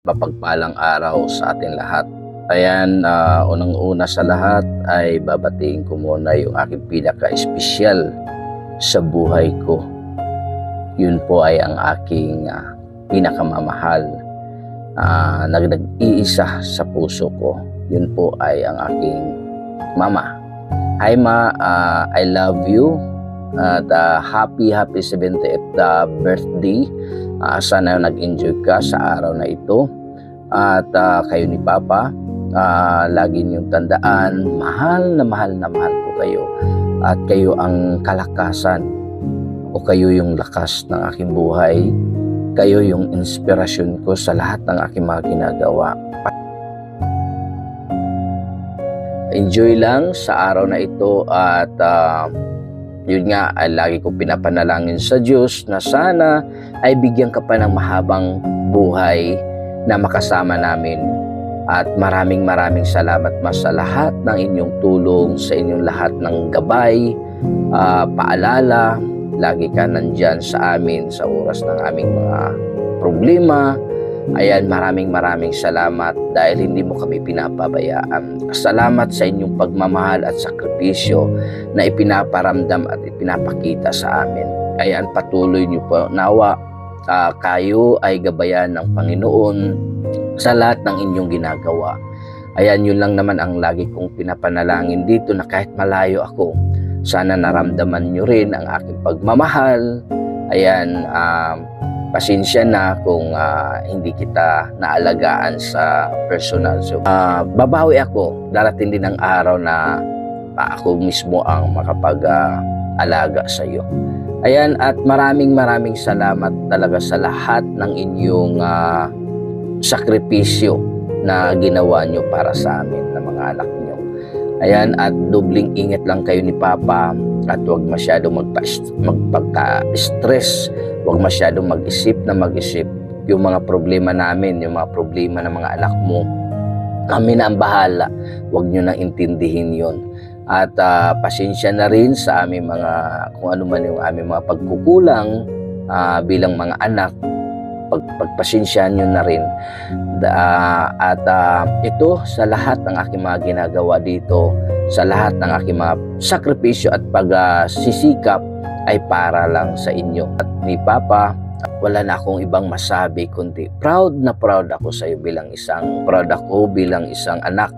Mapagpalang araw sa ating lahat. Ayan, unang-una sa lahat ay babatiin ko muna yung aking pinaka-espesyal sa buhay ko. Yun po ay ang aking pinakamamahal, nag-iisa sa puso ko. Yun po ay ang aking mama. Hi Ma, I love you. At happy 70th birthday. Sana nag-enjoy ka sa araw na ito. At kayo ni Papa, lagi niyong tandaan, mahal na mahal ko kayo. At kayo ang kalakasan o kayo yung lakas ng aking buhay. Kayo yung inspirasyon ko sa lahat ng aking mga ginagawa. Enjoy lang sa araw na ito at yun nga, ay lagi ko pinapanalangin sa Diyos na sana ay bigyan ka pa ng mahabang buhay na makasama namin. At maraming salamat sa lahat ng inyong tulong, sa inyong lahat ng gabay, paalala. Lagi ka nandyan sa amin sa oras ng aming mga problema. Ayan, maraming salamat dahil hindi mo kami pinapabayaan. Salamat sa inyong pagmamahal at sakripisyo na ipinaparamdam at ipinapakita sa amin. Ayan, patuloy niyo po nawa. Kayo ay gabayan ng Panginoon sa lahat ng inyong ginagawa. Ayan, yun lang naman ang lagi kong pinapanalangin dito na kahit malayo ako, sana naramdaman nyo rin ang aking pagmamahal. Ayan, pasensya na kung hindi kita naalagaan sa personal. So, babawi ako. Darating din ang araw na ako mismo ang makapag-alaga sa iyo. Ayan, at maraming salamat talaga sa lahat ng inyong sakripisyo na ginawa nyo para sa amin, ng mga anak nyo. Ayan, at dobling ingat lang kayo ni Papa at huwag masyadong magpagka-stress, huwag masyadong mag-isip. Yung mga problema namin, yung mga problema ng mga anak mo, kami na ang bahala. Huwag nyo nang intindihin yon. At pasensya na rin sa aming mga, kung ano man yung aming mga pagkukulang bilang mga anak. Pagpasensyaan nyo na rin. At ito sa lahat ng aking mga ginagawa dito, sa lahat ng aking mga sakripisyo at pagsisikap ay para lang sa inyo. At ni Papa, wala na akong ibang masabi kundi proud ako sa iyo bilang isang anak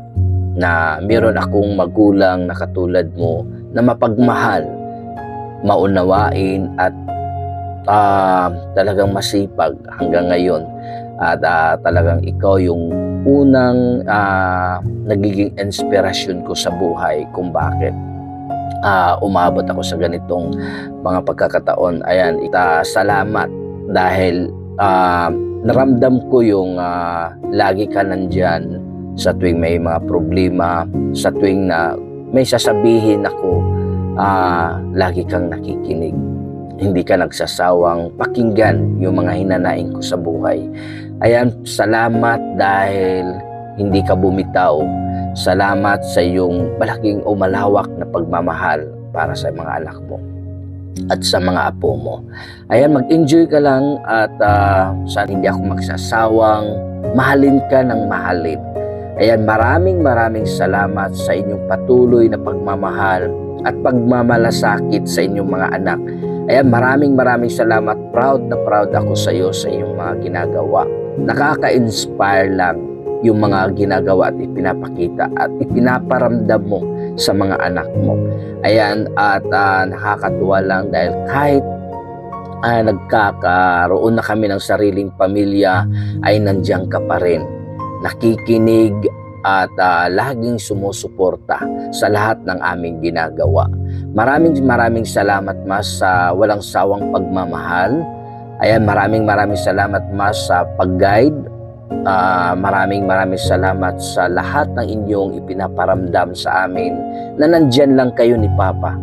na meron akong magulang na katulad mo na mapagmahal, maunawain at talagang masipag hanggang ngayon. At talagang ikaw yung unang nagiging inspirasyon ko sa buhay kung bakit umabot ako sa ganitong mga pagkakataon. Ayan, salamat dahil naramdam ko yung lagi ka nandyan sa tuwing may mga problema, sa tuwing na may sasabihin ako, lagi kang nakikinig. Hindi ka nagsasawang pakinggan yung mga hinanaing ko sa buhay. Ayan, salamat dahil hindi ka bumitaw. Salamat sa iyong malaking o malawak na pagmamahal para sa mga anak mo at sa mga apo mo. Ayan, mag-enjoy ka lang at sana hindi ako magsasawang mahalin ka ng mahalin. Ayan, maraming salamat sa inyong patuloy na pagmamahal at pagmamalasakit sa inyong mga anak. Ayan, maraming salamat. Proud ako sa iyo sa iyong mga ginagawa. Nakaka-inspire lang yung mga ginagawa at ipinapakita at ipinaparamdam mo sa mga anak mo. Ayan, at nakakatuwa lang dahil kahit nagkakaroon na kami ng sariling pamilya, ay nandiyan ka pa rin. Nakikinig at laging sumusuporta sa lahat ng aming ginagawa. Maraming salamat Mas sa walang sawang pagmamahal. Ayan, maraming salamat Mas sa pag-guide. Maraming salamat sa lahat ng inyong ipinaparamdam sa amin na nandyan lang kayo ni Papa.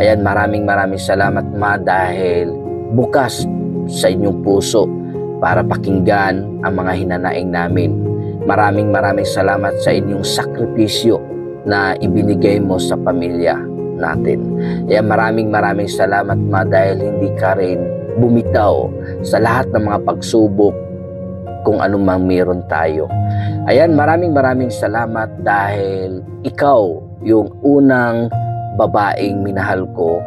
Ayan, maraming salamat Ma dahil bukas sa inyong puso para pakinggan ang mga hinanaing namin. Maraming salamat sa inyong sakripisyo na ibinigay mo sa pamilya natin. Ayan, maraming salamat Ma dahil hindi ka rin bumitaw sa lahat ng mga pagsubok kung ano mang meron tayo. Ayan, maraming salamat dahil ikaw yung unang babaeng minahal ko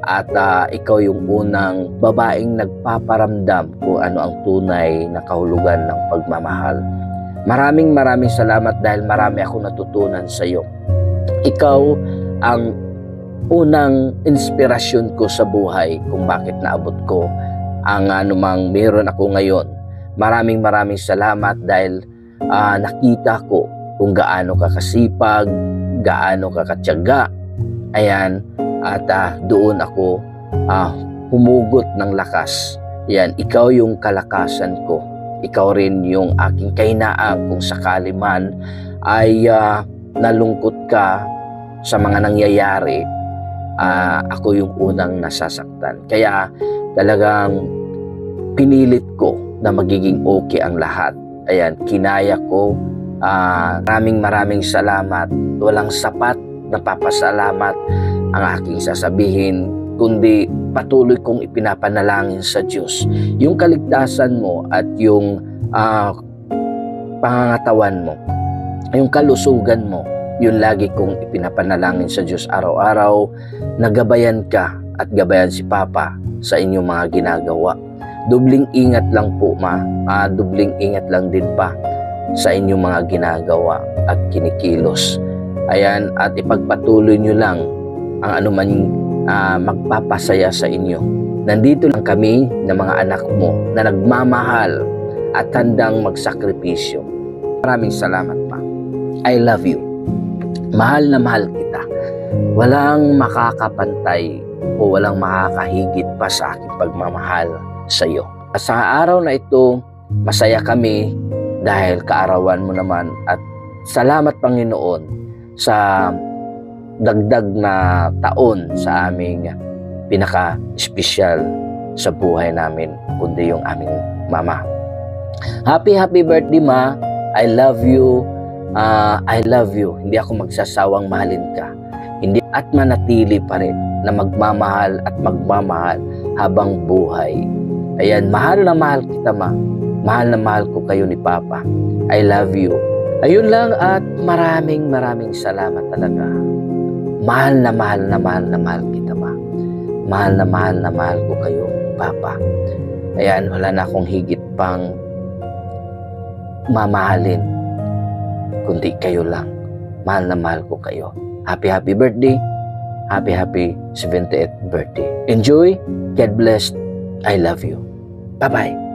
at ikaw yung unang babaeng nagpaparamdam kung ano ang tunay na kahulugan ng pagmamahal. Maraming salamat dahil marami akong natutunan sa iyo. Ikaw ang unang inspirasyon ko sa buhay kung bakit naabot ko ang anumang meron ako ngayon. Maraming salamat dahil nakita ko kung gaano ka kasipag, gaano ka katyaga. Ayan, at doon ako humugot ng lakas. Ayan, ikaw yung kalakasan ko. Ikaw rin yung aking kahinaan kung sakali man ay nalungkot ka sa mga nangyayari. Ako yung unang nasasaktan. Kaya talagang pinilit ko na magiging okay ang lahat. Ayan, kinaya ko. Maraming salamat. Walang sapat na papasalamat ang aking sasabihin, kundi patuloy kong ipinapanalangin sa Diyos yung kaligtasan mo at yung pangangatawan mo, yung kalusugan mo. Yun lagi kong ipinapanalangin sa Diyos araw-araw. Nagabayan ka at gabayan si Papa sa inyong mga ginagawa. Dubling ingat lang po, Ma. Dubling ingat lang din pa sa inyong mga ginagawa at kinikilos. Ayan, at ipagpatuloy nyo lang ang anuman magpapasaya sa inyo. Nandito lang kami ng mga anak mo na nagmamahal at handang magsakripisyo. Maraming salamat, Pa. I love you. Mahal na mahal kita. Walang makakapantay o walang makakahigit pa sa aking pagmamahal sa iyo. Sa araw na ito, masaya kami dahil kaarawan mo naman, at salamat, Panginoon, sa dagdag na taon sa aming pinaka-espesyal sa buhay namin, kundi yung aming mama. Happy birthday, Ma. I love you. I love you. Hindi ako magsasawang mahalin ka. Hindi at manatili pa rin na magmamahal at magmamahal habang buhay. Ayan, mahal na mahal kita, Ma. Mahal na mahal ko kayo ni Papa. I love you. Ayun lang, at maraming salamat talaga. Mahal na mahal kita, Ma. Mahal na mahal ko kayo, Papa. Ayan, wala na akong higit pang mamahalin kundi kayo lang. Mahal na mahal ko kayo. Happy birthday. Happy 78th birthday. Enjoy. God bless. I love you. Bye-bye.